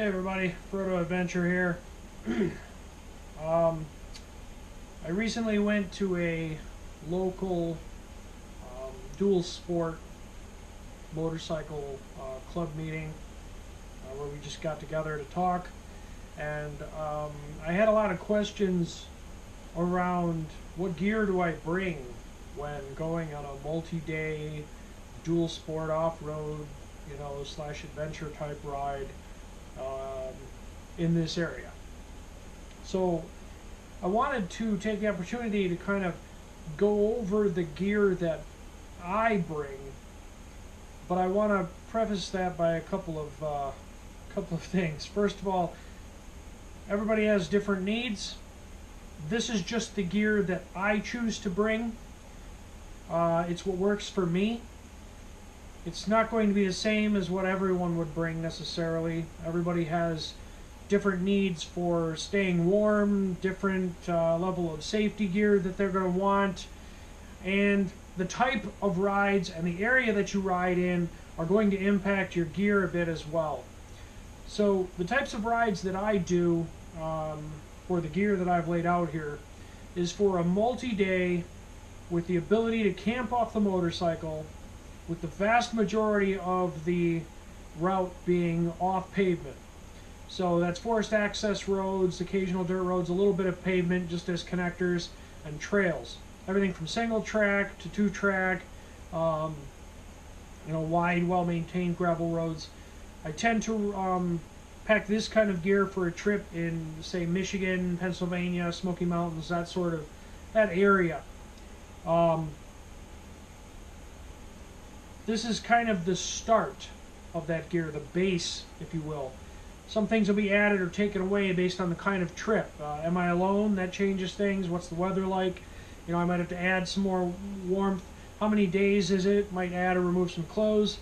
Hey everybody, Proto Adventure here. um, I recently went to a local dual sport motorcycle club meeting where we just got together to talk, and I had a lot of questions around what gear do I bring when going on a multi-day dual sport off-road, slash adventure type ride um, in this area. So I wanted to take the opportunity to kind of go over the gear that I bring, but I want to preface that by a couple of things. First of all, everybody has different needs. This is just the gear that I choose to bring. It's what works for me. It's not going to be the same as what everyone would bring necessarily. Everybody has different needs for staying warm, different level of safety gear that they're going to want, and the type of rides and the area that you ride in are going to impact your gear a bit as well. So the types of rides that I do for the gear that I've laid out here is for a multi-day with the ability to camp off the motorcycle, with the vast majority of the route being off pavement. So that's forest access roads, occasional dirt roads, a little bit of pavement just as connectors, and trails. Everything from single track to two track, wide, well-maintained gravel roads. I tend to pack this kind of gear for a trip in, say, Michigan, Pennsylvania, Smoky Mountains, that area. This is kind of the start of that gear, the base, if you will. Some things will be added or taken away based on the kind of trip. Am I alone? That changes things. What's the weather like? I might have to add some more warmth. How many days is it? Might add or remove some clothes.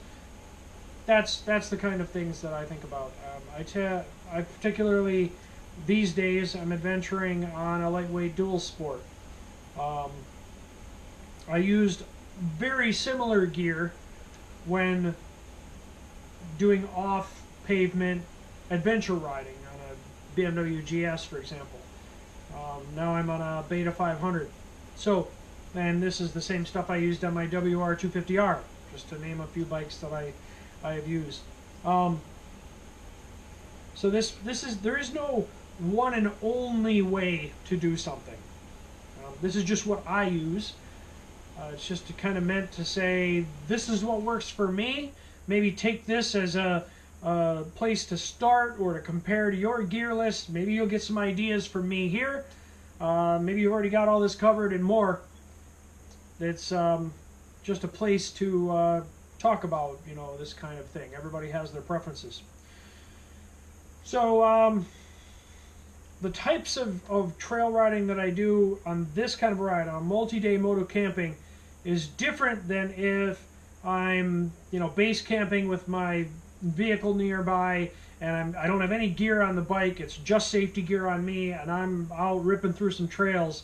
That's the kind of things that I think about. I particularly, these days, I'm adventuring on a lightweight dual sport. I used very similar gear when doing off-pavement adventure riding on a BMW GS, for example. Now I'm on a Beta 500. So, and this is the same stuff I used on my WR250R, just to name a few bikes that I have used. So there is no one and only way to do something. This is just what I use. It's just kind of meant to say, this is what works for me. Maybe take this as a place to start or to compare to your gear list. Maybe you'll get some ideas from me here. Maybe you've already got all this covered and more. It's just a place to talk about, this kind of thing. Everybody has their preferences. So the types of trail riding that I do on this kind of ride, on multi-day motocamping, is different than if I'm, base camping with my vehicle nearby and I don't have any gear on the bike. It's just safety gear on me, and I'm out ripping through some trails.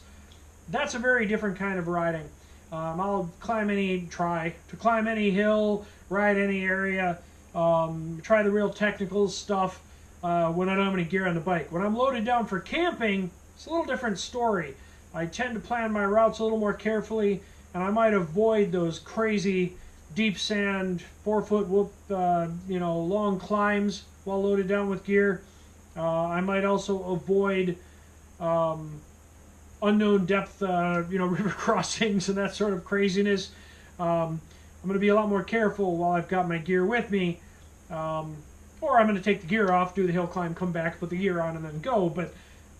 That's a very different kind of riding. I'll try to climb any hill, ride any area, try the real technical stuff when I don't have any gear on the bike. When I'm loaded down for camping, it's a little different story. I tend to plan my routes a little more carefully, and I might avoid those crazy deep sand, 4-foot whoop, long climbs while loaded down with gear. I might also avoid unknown depth, river crossings and that sort of craziness. I'm going to be a lot more careful while I've got my gear with me. Or I'm going to take the gear off, do the hill climb, come back, put the gear on, and then go. But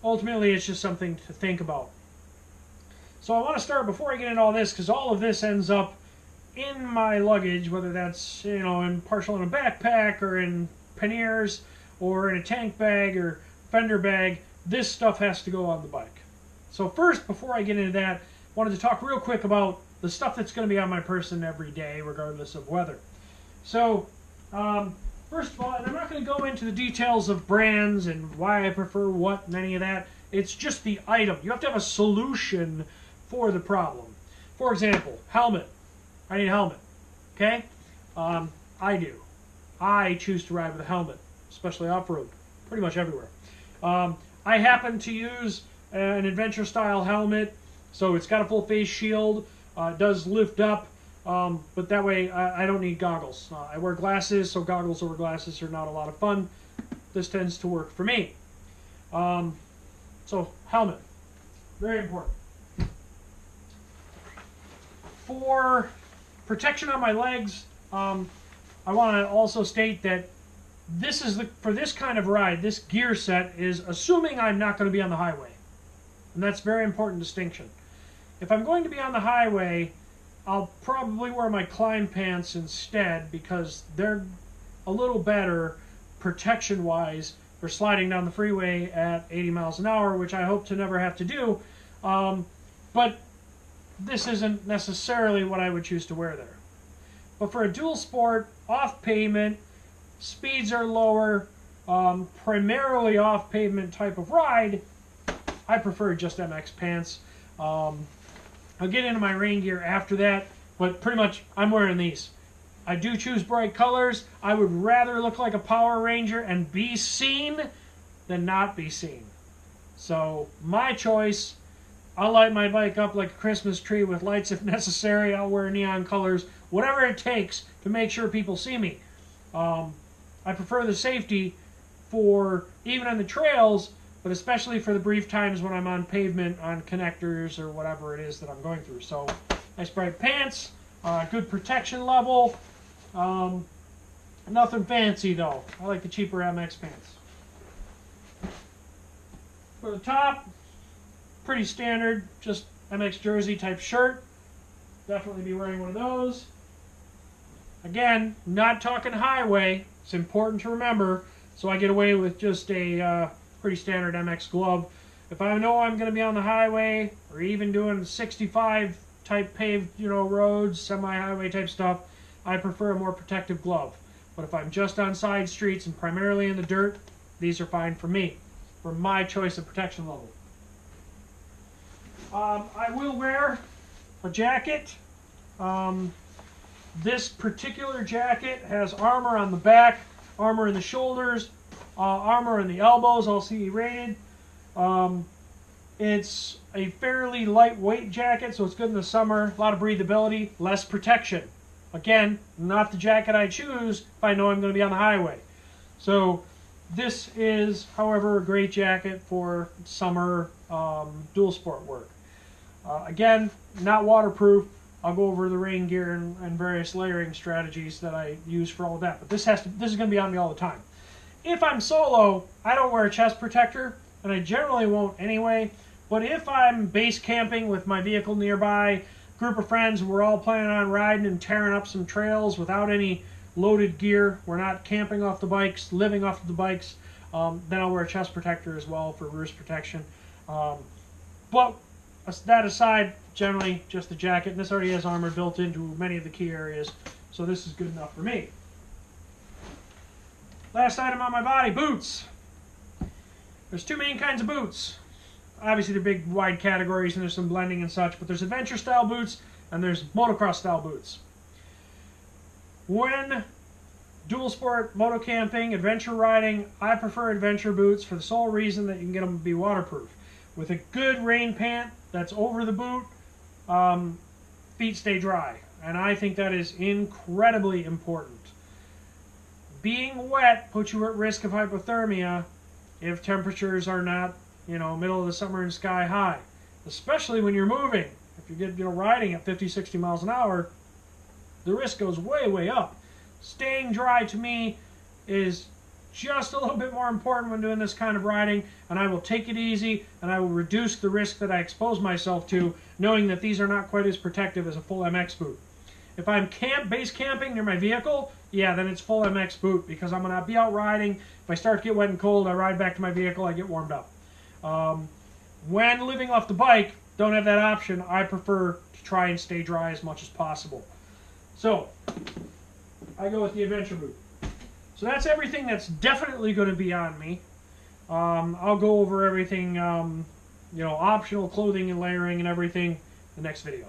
ultimately, it's just something to think about. So I want to start, before I get into all this, because all of this ends up in my luggage, whether that's, partial in a backpack or in panniers or in a tank bag or fender bag. This stuff has to go on the bike. So first, before I get into that, I wanted to talk real quick about the stuff that's going to be on my person every day, regardless of weather. So, first of all, and I'm not going to go into the details of brands and why I prefer what and any of that. It's just the item. You have to have a solution for the problem. For example, helmet. I need a helmet. Okay? I do. I choose to ride with a helmet, especially off-road. pretty much everywhere. I happen to use an adventure style helmet, so it's got a full face shield. It does lift up, but that way I don't need goggles. I wear glasses, so goggles over glasses are not a lot of fun. This tends to work for me. So helmet, very important. For protection on my legs, I want to also state that this is for this kind of ride, this gear set is assuming I'm not going to be on the highway. And that's a very important distinction. If I'm going to be on the highway, I'll probably wear my climb pants instead because they're a little better protection-wise for sliding down the freeway at 80 miles an hour, which I hope to never have to do. But this isn't necessarily what I would choose to wear there. But for a dual sport, off pavement, speeds are lower, primarily off pavement type of ride, I prefer just MX pants. I'll get into my rain gear after that, but pretty much I'm wearing these. I do choose bright colors. I would rather look like a Power Ranger and be seen than not be seen. So my choice, I'll light my bike up like a Christmas tree with lights if necessary. I'll wear neon colors, whatever it takes to make sure people see me. I prefer the safety for even on the trails, but especially for the brief times when I'm on pavement, on connectors, or whatever it is that I'm going through. So, nice bright pants, good protection level. Nothing fancy though. I like the cheaper MX pants. For the top, pretty standard, just MX jersey type shirt. Definitely be wearing one of those. Again, not talking highway. It's important to remember. So I get away with just a pretty standard MX glove. If I know I'm going to be on the highway or even doing 65 type paved, roads, semi-highway type stuff, I prefer a more protective glove. But if I'm just on side streets and primarily in the dirt, these are fine for me, for my choice of protection level. I will wear a jacket. This particular jacket has armor on the back, armor in the shoulders, armor in the elbows, all CE rated. It's a fairly lightweight jacket, so it's good in the summer. A lot of breathability, less protection. Again, not the jacket I choose if I know I'm going to be on the highway. So this is, however, a great jacket for summer dual sport work. Again, not waterproof. I'll go over the rain gear and various layering strategies that I use for all of that. But this is going to be on me all the time. If I'm solo, I don't wear a chest protector, and I generally won't anyway. But if I'm base camping with my vehicle nearby, group of friends, we're all planning on riding and tearing up some trails without any loaded gear, we're not camping off the bikes, living off the bikes, then I'll wear a chest protector as well for wrist protection. But that aside, generally just the jacket, and this already has armor built into many of the key areas, so this is good enough for me. Last item on my body, boots. There's two main kinds of boots. Obviously they're big wide categories and there's some blending and such, but there's adventure style boots and there's motocross style boots. When dual sport, motocamping, adventure riding, I prefer adventure boots for the sole reason that you can get them to be waterproof. With a good rain pant that's over the boot, feet stay dry, and I think that is incredibly important. Being wet puts you at risk of hypothermia if temperatures are not, middle of the summer and sky high, especially when you're moving. If you get, riding at 50, 60 miles an hour, the risk goes way, way up. Staying dry to me is just a little bit more important when doing this kind of riding, and I will take it easy and I will reduce the risk that I expose myself to, knowing that these are not quite as protective as a full MX boot. If I'm base camping near my vehicle, yeah, then it's full MX boot because I'm going to be out riding. If I start to get wet and cold, I ride back to my vehicle, I get warmed up. When living off the bike, don't have that option. I prefer to try and stay dry as much as possible. So, I go with the adventure boot. So that's everything that's definitely going to be on me. I'll go over everything, optional clothing and layering and everything in the next video.